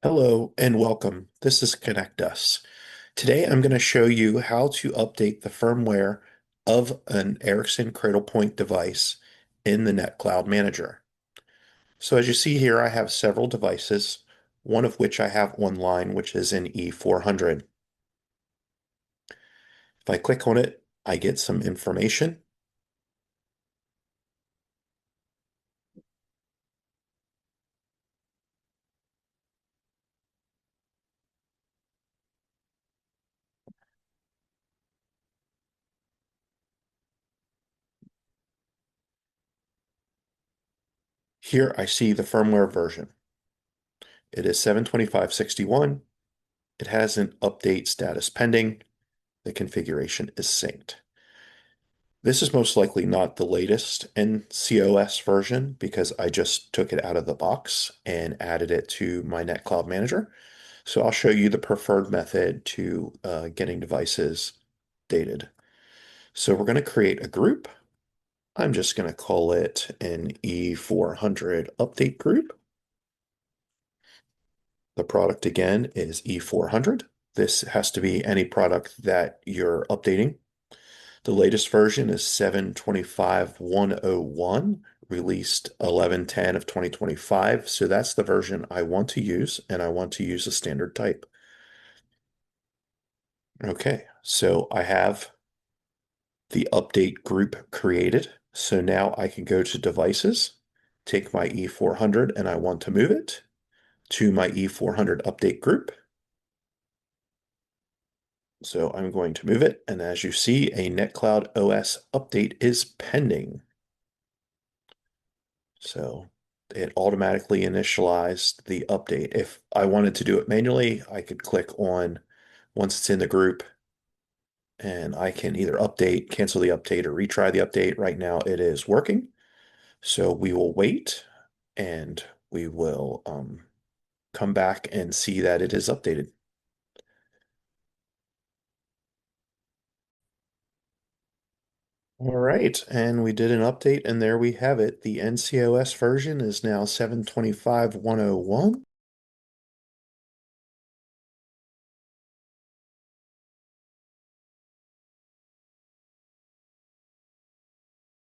Hello and welcome. This is ConnectUs. Today I'm going to show you how to update the firmware of an Ericsson Cradlepoint device in the NetCloud Manager. So as you see here, I have several devices, one of which I have online, which is an E400. If I click on it, I get some information. Here I see the firmware version. It is 72561. It has an update status pending. The configuration is synced. This is most likely not the latest NCOS version because I just took it out of the box and added it to my NetCloud Manager. So I'll show you the preferred method to getting devices dated. So we're going to create a group. I'm just going to call it an E400 update group. The product again is E400. This has to be any product that you're updating. The latest version is 7.25.101, released 11/10 of 2025. So that's the version I want to use, and I want to use a standard type. Okay, so I have the update group created. So now I can go to devices, take my E400, and I want to move it to my E400 update group. So I'm going to move it, and as you see, a NetCloud OS update is pending. So it automatically initialized the update. If I wanted to do it manually, I could click on once it's in the group and I can either update, cancel the update, or retry the update. Right now it is working. So we will wait and we will come back and see that it is updated. All right, and we did an update, and there we have it. The NCOS version is now 7.25.101.